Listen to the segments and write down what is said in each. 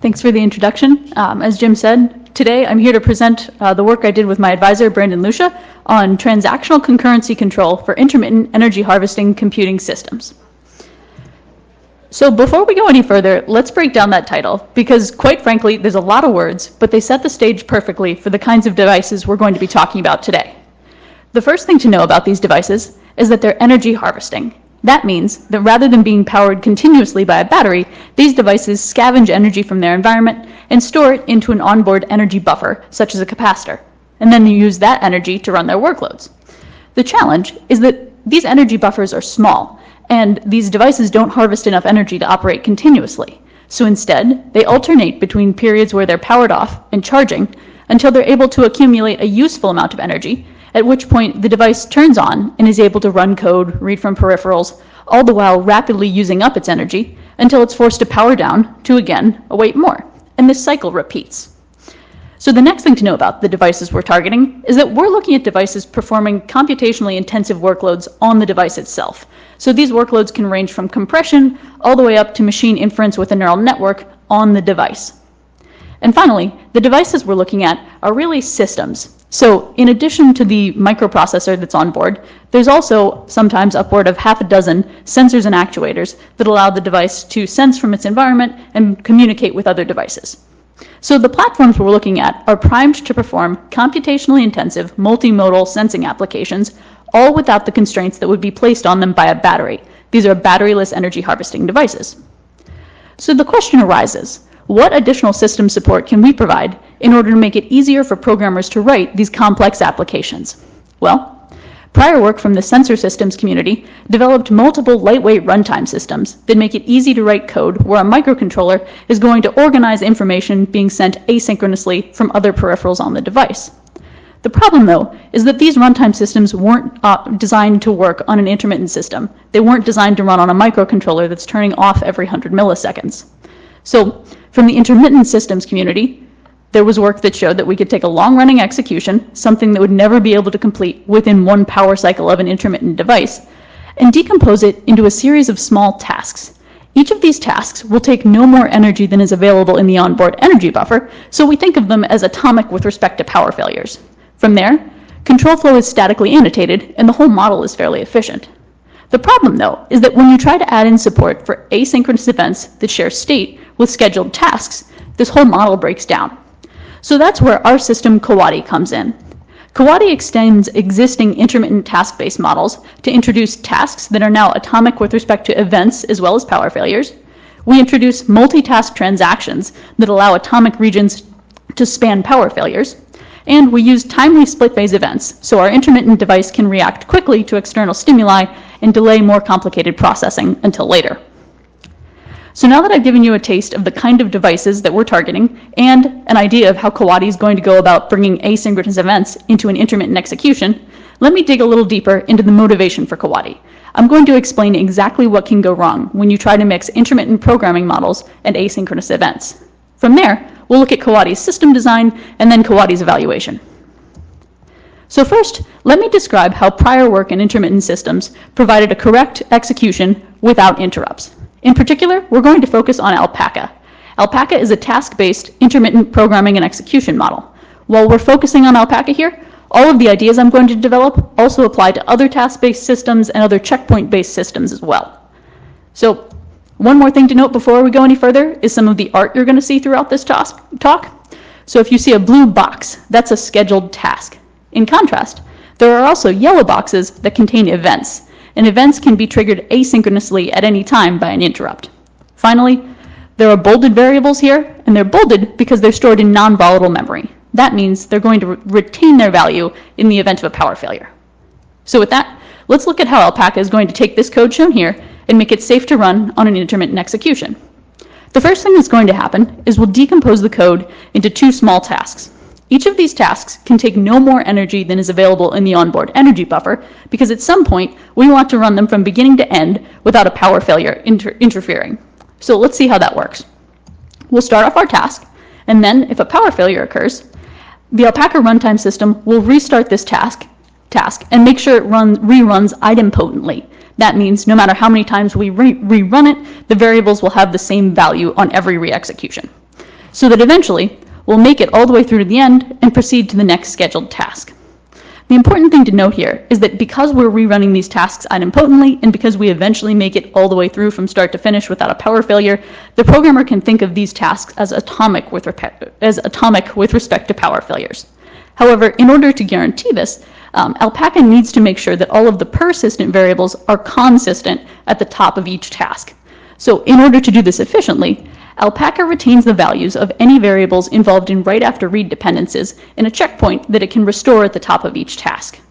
Thanks for the introduction. As Jim said, today I'm here to present the work I did with my advisor, Brandon Lucia, on transactional concurrency control for intermittent energy harvesting computing systems. So before we go any further, let's break down that title, because quite frankly, there's a lot of words, but they set the stage perfectly for the kinds of devices we're going to be talking about today. The first thing to know about these devices is that they're energy harvesting. That means that rather than being powered continuously by a battery, these devices scavenge energy from their environment and store it into an onboard energy buffer, such as a capacitor, and then use that energy to run their workloads. The challenge is that these energy buffers are small, and these devices don't harvest enough energy to operate continuously. So instead, they alternate between periods where they're powered off and charging until they're able to accumulate a useful amount of energy, at which point the device turns on and is able to run code, read from peripherals, all the while rapidly using up its energy until it's forced to power down to again await more. And this cycle repeats. So the next thing to know about the devices we're targeting is that we're looking at devices performing computationally intensive workloads on the device itself. So these workloads can range from compression all the way up to machine inference with a neural network on the device. And finally, the devices we're looking at are really systems. So in addition to the microprocessor that's on board, there's also sometimes upward of half a dozen sensors and actuators that allow the device to sense from its environment and communicate with other devices. So the platforms we're looking at are primed to perform computationally intensive multimodal sensing applications, all without the constraints that would be placed on them by a battery. These are batteryless energy harvesting devices. So the question arises, what additional system support can we provide in order to make it easier for programmers to write these complex applications? Well, prior work from the sensor systems community developed multiple lightweight runtime systems that make it easy to write code where a microcontroller is going to organize information being sent asynchronously from other peripherals on the device. The problem, though, is that these runtime systems weren't designed to work on an intermittent system. They weren't designed to run on a microcontroller that's turning off every 100 milliseconds. So from the intermittent systems community, there was work that showed that we could take a long-running execution, something that would never be able to complete within one power cycle of an intermittent device, and decompose it into a series of small tasks. Each of these tasks will take no more energy than is available in the onboard energy buffer, so we think of them as atomic with respect to power failures. From there, control flow is statically annotated, and the whole model is fairly efficient. The problem, though, is that when you try to add in support for asynchronous events that share state with scheduled tasks, this whole model breaks down. So that's where our system Coati comes in. Coati extends existing intermittent task-based models to introduce tasks that are now atomic with respect to events as well as power failures. We introduce multitask transactions that allow atomic regions to span power failures. And we use timely split-phase events, so our intermittent device can react quickly to external stimuli and delay more complicated processing until later. So now that I've given you a taste of the kind of devices that we're targeting and an idea of how Coati is going to go about bringing asynchronous events into an intermittent execution, let me dig a little deeper into the motivation for Coati. I'm going to explain exactly what can go wrong when you try to mix intermittent programming models and asynchronous events. From there, we'll look at Coati's system design and then Coati's evaluation. So first, let me describe how prior work in intermittent systems provided a correct execution without interrupts. In particular, we're going to focus on Alpaca. Alpaca is a task-based intermittent programming and execution model. While we're focusing on Alpaca here, all of the ideas I'm going to develop also apply to other task-based systems and other checkpoint-based systems as well. So one more thing to note before we go any further is some of the art you're going to see throughout this talk. So if you see a blue box, that's a scheduled task. In contrast, there are also yellow boxes that contain events, and events can be triggered asynchronously at any time by an interrupt. Finally, there are bolded variables here, and they're bolded because they're stored in non-volatile memory. That means they're going to retain their value in the event of a power failure. So with that, let's look at how Alpaca is going to take this code shown here and make it safe to run on an intermittent execution. The first thing that's going to happen is we'll decompose the code into two small tasks. Each of these tasks can take no more energy than is available in the onboard energy buffer because at some point we want to run them from beginning to end without a power failure interfering. So let's see how that works. We'll start off our task, and then if a power failure occurs, the Alpaca runtime system will restart this task and make sure it reruns idempotently. That means no matter how many times we rerun it, the variables will have the same value on every re-execution. so that eventually we'll make it all the way through to the end and proceed to the next scheduled task. The important thing to note here is that because we're rerunning these tasks idempotently, and because we eventually make it all the way through from start to finish without a power failure, the programmer can think of these tasks as atomic with respect to power failures. However, in order to guarantee this, Alpaca needs to make sure that all of the persistent variables are consistent at the top of each task. So in order to do this efficiently, Alpaca retains the values of any variables involved in write after read dependencies in a checkpoint that it can restore at the top of each task.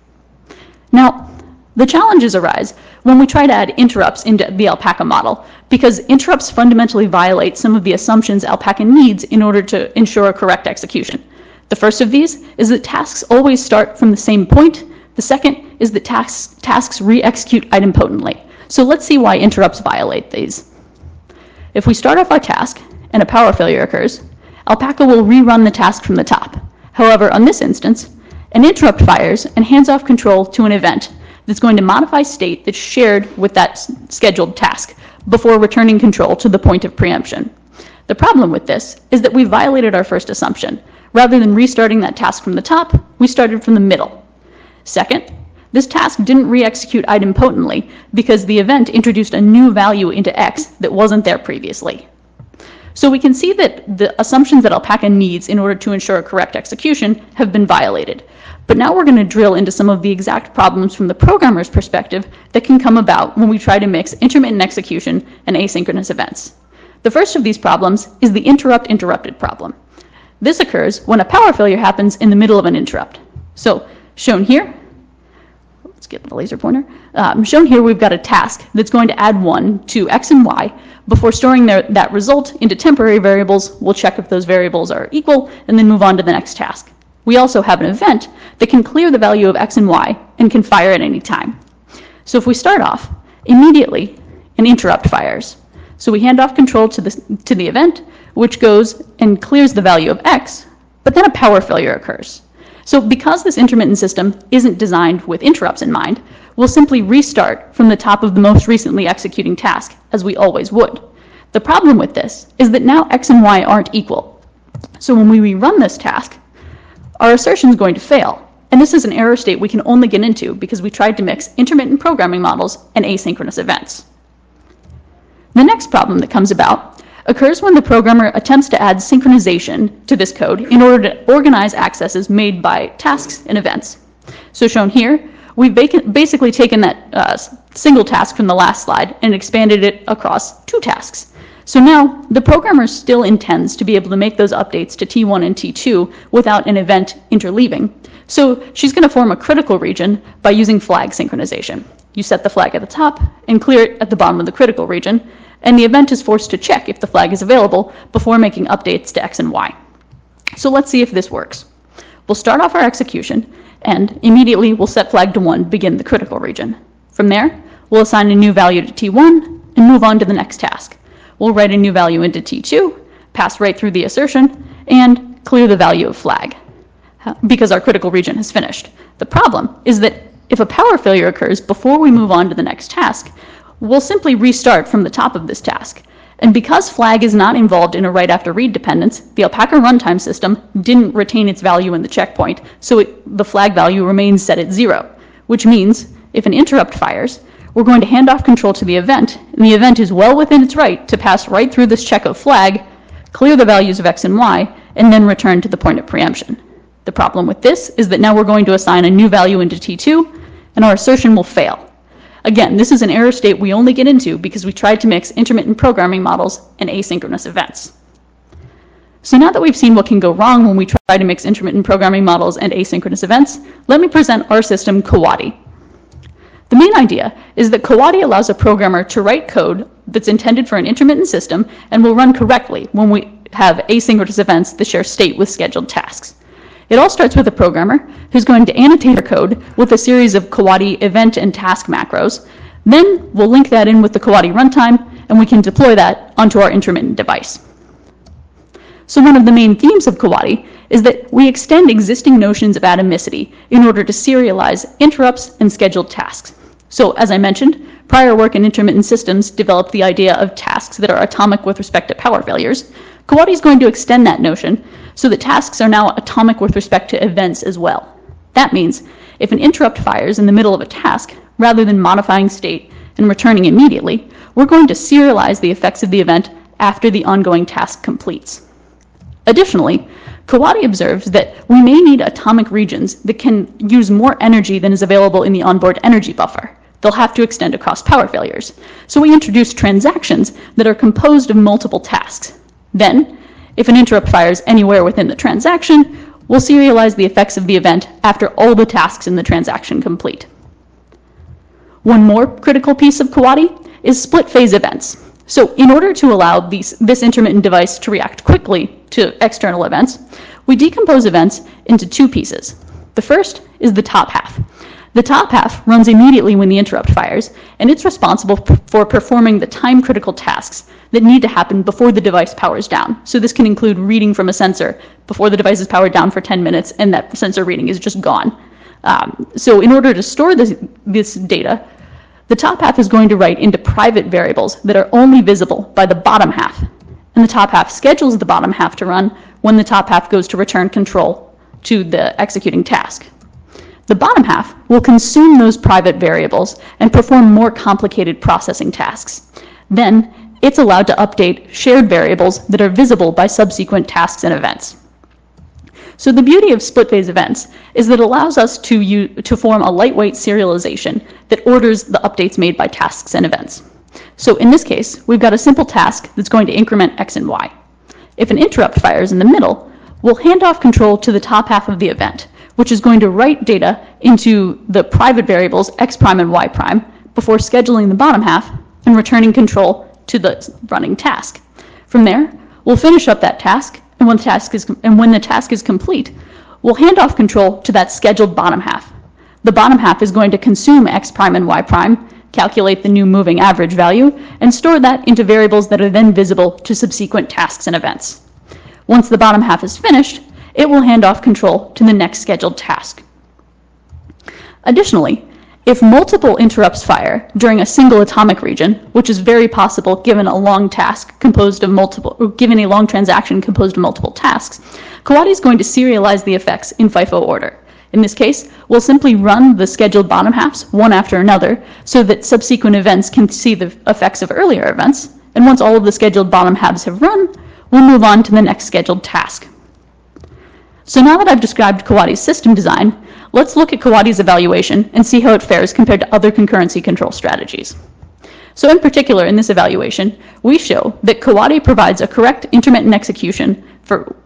Now, the challenges arise when we try to add interrupts into the Alpaca model, because interrupts fundamentally violate some of the assumptions Alpaca needs in order to ensure a correct execution. The first of these is that tasks always start from the same point. The second is that tasks re-execute idempotently. So let's see why interrupts violate these. If we start off our task and a power failure occurs, Alpaca will rerun the task from the top. However, on this instance, an interrupt fires and hands off control to an event that's going to modify state that's shared with that scheduled task before returning control to the point of preemption. The problem with this is that we violated our first assumption. Rather than restarting that task from the top, we started from the middle. Second, this task didn't re-execute idempotently because the event introduced a new value into X that wasn't there previously. So we can see that the assumptions that Alpaca needs in order to ensure a correct execution have been violated. But now we're going to drill into some of the exact problems from the programmer's perspective that can come about when we try to mix intermittent execution and asynchronous events. The first of these problems is the interrupted problem. This occurs when a power failure happens in the middle of an interrupt. So shown here, let's get the laser pointer. Shown here, we've got a task that's going to add 1 to X and Y. Before storing that result into temporary variables, we'll check if those variables are equal and then move on to the next task. We also have an event that can clear the value of X and Y and can fire at any time. So if we start off, immediately an interrupt fires. So we hand off control to the event, which goes and clears the value of X, but then a power failure occurs. So because this intermittent system isn't designed with interrupts in mind, we'll simply restart from the top of the most recently executing task, as we always would. The problem with this is that now X and Y aren't equal. So when we rerun this task, our assertion is going to fail. And this is an error state we can only get into because we tried to mix intermittent programming models and asynchronous events. The next problem that comes about occurs when the programmer attempts to add synchronization to this code in order to organize accesses made by tasks and events. So shown here, we've basically taken that single task from the last slide and expanded it across 2 tasks. So now the programmer still intends to be able to make those updates to T1 and T2 without an event interleaving. So she's going to form a critical region by using flag synchronization. You set the flag at the top and clear it at the bottom of the critical region, and the event is forced to check if the flag is available before making updates to X and Y. So let's see if this works. We'll start off our execution, and immediately we'll set flag to 1, begin the critical region. From there, we'll assign a new value to T1 and move on to the next task. We'll write a new value into T2, pass right through the assertion, and clear the value of flag because our critical region has finished. The problem is that if a power failure occurs before we move on to the next task, we'll simply restart from the top of this task. And because flag is not involved in a write after read dependence, the Alpaca runtime system didn't retain its value in the checkpoint, so the flag value remains set at 0, which means if an interrupt fires, we're going to hand off control to the event, and the event is well within its right to pass right through this check of flag, clear the values of X and Y, and then return to the point of preemption. The problem with this is that now we're going to assign a new value into T2, and our assertion will fail. Again, this is an error state we only get into because we tried to mix intermittent programming models and asynchronous events. So now that we've seen what can go wrong when we try to mix intermittent programming models and asynchronous events, let me present our system, Coati. The main idea is that Coati allows a programmer to write code that's intended for an intermittent system and will run correctly when we have asynchronous events that share state with scheduled tasks. It all starts with a programmer who's going to annotate her code with a series of Coati event and task macros. Then we'll link that in with the Coati runtime, and we can deploy that onto our intermittent device. So one of the main themes of Coati is that we extend existing notions of atomicity in order to serialize interrupts and scheduled tasks. So as I mentioned, prior work in intermittent systems developed the idea of tasks that are atomic with respect to power failures. Coati is going to extend that notion so that tasks are now atomic with respect to events as well. That means if an interrupt fires in the middle of a task, rather than modifying state and returning immediately, we're going to serialize the effects of the event after the ongoing task completes. Additionally, Coati observes that we may need atomic regions that can use more energy than is available in the onboard energy buffer. They'll have to extend across power failures. So we introduce transactions that are composed of multiple tasks. Then, if an interrupt fires anywhere within the transaction, we'll serialize the effects of the event after all the tasks in the transaction complete. One more critical piece of Coati is split phase events. So in order to allow this intermittent device to react quickly to external events, we decompose events into two pieces. The first is the top half. The top half runs immediately when the interrupt fires, and it's responsible for performing the time-critical tasks that need to happen before the device powers down. So this can include reading from a sensor before the device is powered down for 10 minutes and that sensor reading is just gone. So in order to store this data, the top half is going to write into private variables that are only visible by the bottom half. And the top half schedules the bottom half to run when the top half goes to return control to the executing task. The bottom half will consume those private variables and perform more complicated processing tasks. Then, it's allowed to update shared variables that are visible by subsequent tasks and events. So the beauty of split phase events is that it allows us to form a lightweight serialization that orders the updates made by tasks and events. So in this case, we've got a simple task that's going to increment x and y. If an interrupt fires in the middle, we'll hand off control to the top half of the event, which is going to write data into the private variables x prime and y prime before scheduling the bottom half and returning control to the running task. From there, we'll finish up that task, and when the task is complete, we'll hand off control to that scheduled bottom half. The bottom half is going to consume x prime and y prime, calculate the new moving average value, and store that into variables that are then visible to subsequent tasks and events. Once the bottom half is finished, it will hand off control to the next scheduled task. Additionally, if multiple interrupts fire during a single atomic region, which is very possible given a long transaction composed of multiple tasks, Coati is going to serialize the effects in FIFO order. In this case, we'll simply run the scheduled bottom halves one after another so that subsequent events can see the effects of earlier events, and once all of the scheduled bottom halves have run, we'll move on to the next scheduled task. So now that I've described Coati's system design, let's look at Coati's evaluation and see how it fares compared to other concurrency control strategies. So in particular, in this evaluation, we show that Coati provides a correct intermittent execution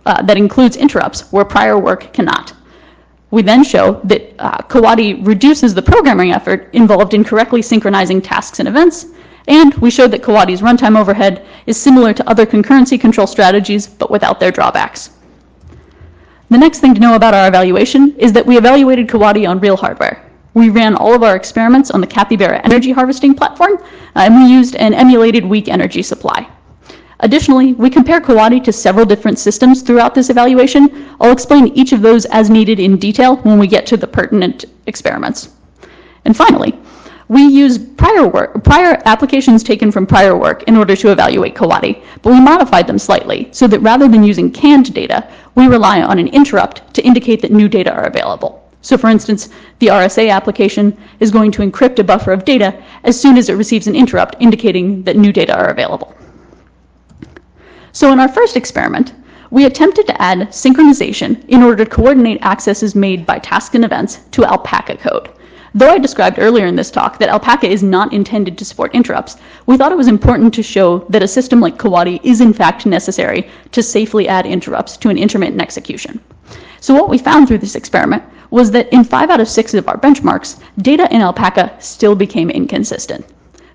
that includes interrupts where prior work cannot. We then show that Coati reduces the programming effort involved in correctly synchronizing tasks and events, and we showed that Coati's runtime overhead is similar to other concurrency control strategies, but without their drawbacks. The next thing to know about our evaluation is that we evaluated Coati on real hardware. We ran all of our experiments on the Capybara energy harvesting platform, and we used an emulated weak energy supply. Additionally, we compare Coati to several different systems throughout this evaluation. I'll explain each of those as needed in detail when we get to the pertinent experiments. And finally, we use prior applications taken from prior work in order to evaluate Coati, but we modified them slightly so that rather than using canned data, we rely on an interrupt to indicate that new data are available. So for instance, the RSA application is going to encrypt a buffer of data as soon as it receives an interrupt indicating that new data are available. So in our first experiment, we attempted to add synchronization in order to coordinate accesses made by tasks and events to Alpaca code. Though I described earlier in this talk that Alpaca is not intended to support interrupts, we thought it was important to show that a system like Coati is in fact necessary to safely add interrupts to an intermittent execution. So what we found through this experiment was that in 5 out of 6 of our benchmarks, data in Alpaca still became inconsistent.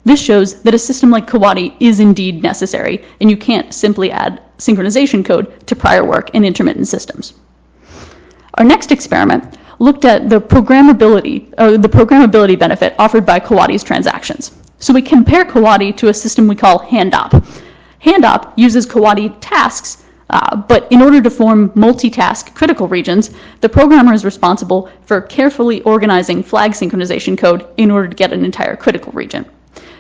This shows that a system like Coati is indeed necessary, and you can't simply add synchronization code to prior work in intermittent systems. Our next experiment looked at the programmability benefit offered by Coati's transactions. So we compare Coati to a system we call HandOp. HandOp uses Coati tasks, but in order to form multitask critical regions, the programmer is responsible for carefully organizing flag synchronization code in order to get an entire critical region.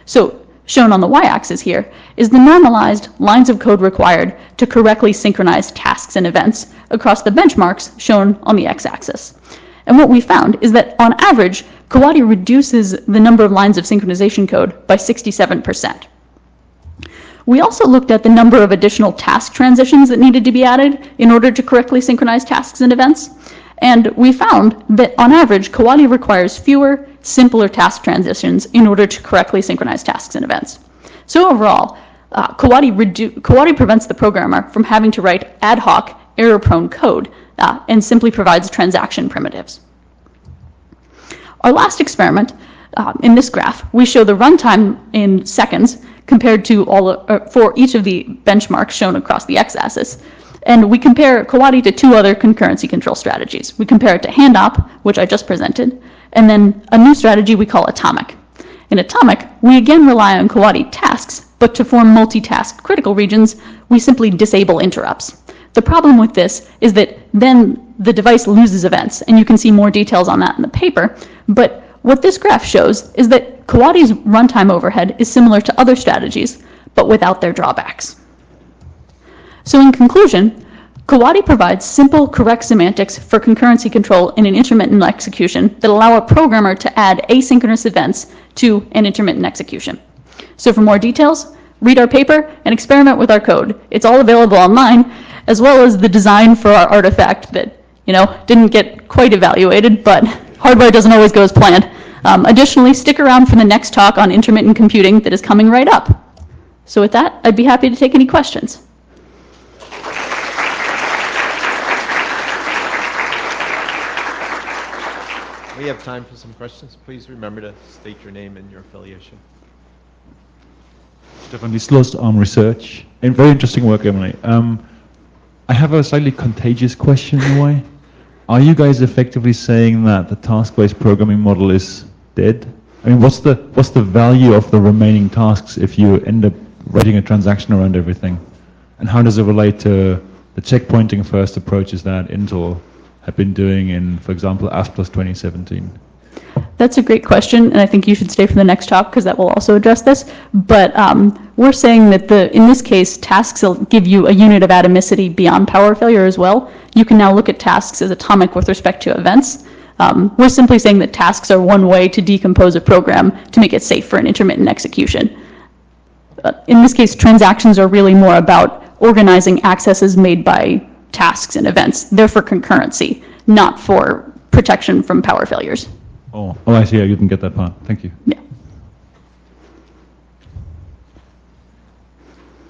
So shown on the y-axis here, is the normalized lines of code required to correctly synchronize tasks and events across the benchmarks shown on the x-axis. And what we found is that on average, Coati reduces the number of lines of synchronization code by 67%. We also looked at the number of additional task transitions that needed to be added in order to correctly synchronize tasks and events. And we found that on average, Coati requires fewer, simpler task transitions in order to correctly synchronize tasks and events. So overall, Coati prevents the programmer from having to write ad hoc, error-prone code and simply provides transaction primitives. Our last experiment, in this graph, we show the runtime in seconds compared to for each of the benchmarks shown across the x-axis. And we compare Coati to two other concurrency control strategies. We compare it to hand-op, which I just presented, and then a new strategy we call atomic. In atomic, we again rely on Coati tasks, but to form multitask critical regions, we simply disable interrupts. The problem with this is that then the device loses events, and you can see more details on that in the paper. But what this graph shows is that Coati's runtime overhead is similar to other strategies, but without their drawbacks. So in conclusion, Coati provides simple, correct semantics for concurrency control in an intermittent execution that allow a programmer to add asynchronous events to an intermittent execution. So for more details, read our paper and experiment with our code. It's all available online, as well as the design for our artifact that, didn't get quite evaluated, but hardware doesn't always go as planned. Additionally, stick around for the next talk on intermittent computing that is coming right up. So with that, I'd be happy to take any questions. We have time for some questions. Please remember to state your name and your affiliation. Stefan Lislost, research. And very interesting work, Emily. I have a slightly contagious question in a way. Are you guys effectively saying that the task-based programming model is dead? I mean, what's the value of the remaining tasks if you end up writing a transaction around everything? And how does it relate to the checkpointing first approaches that Intel have been doing in, for example, ASP+ 2017? That's a great question, and I think you should stay for the next talk because that will also address this. But we're saying that in this case, tasks will give you a unit of atomicity beyond power failure as well. You can now look at tasks as atomic with respect to events. We're simply saying that tasks are one way to decompose a program to make it safe for an intermittent execution. In this case, transactions are really more about organizing accesses made by tasks and events. They're for concurrency, not for protection from power failures. Oh, I see. You didn't get that part. Thank you. Yeah.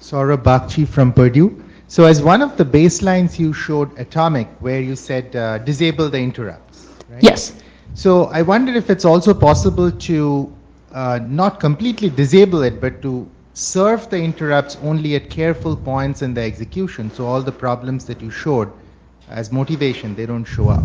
Saurabh Bakshi from Purdue. So as one of the baselines you showed atomic, where you said disable the interrupts, right? Yes. So I wonder if it's also possible to not completely disable it, but to serve the interrupts only at careful points in the execution. So all the problems that you showed as motivation, they don't show up.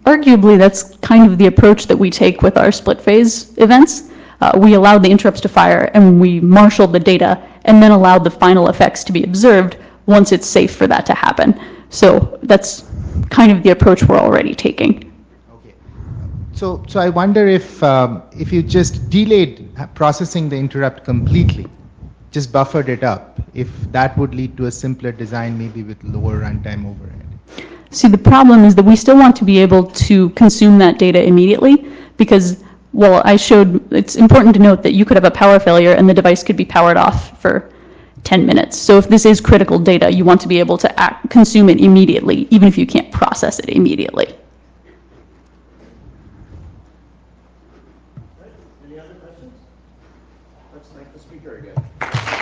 Arguably, that's kind of the approach that we take with our split phase events. We allowed the interrupts to fire and we marshaled the data and then allowed the final effects to be observed once it's safe for that to happen. So that's kind of the approach we're already taking. Okay. So I wonder if you just delayed processing the interrupt completely, just buffered it up, if that would lead to a simpler design, maybe with lower runtime overhead. See, the problem is that we still want to be able to consume that data immediately because, well, it's important to note that you could have a power failure and the device could be powered off for 10 minutes. So if this is critical data, you want to be able to consume it immediately, even if you can't process it immediately. Any other questions? Let's thank the speaker again.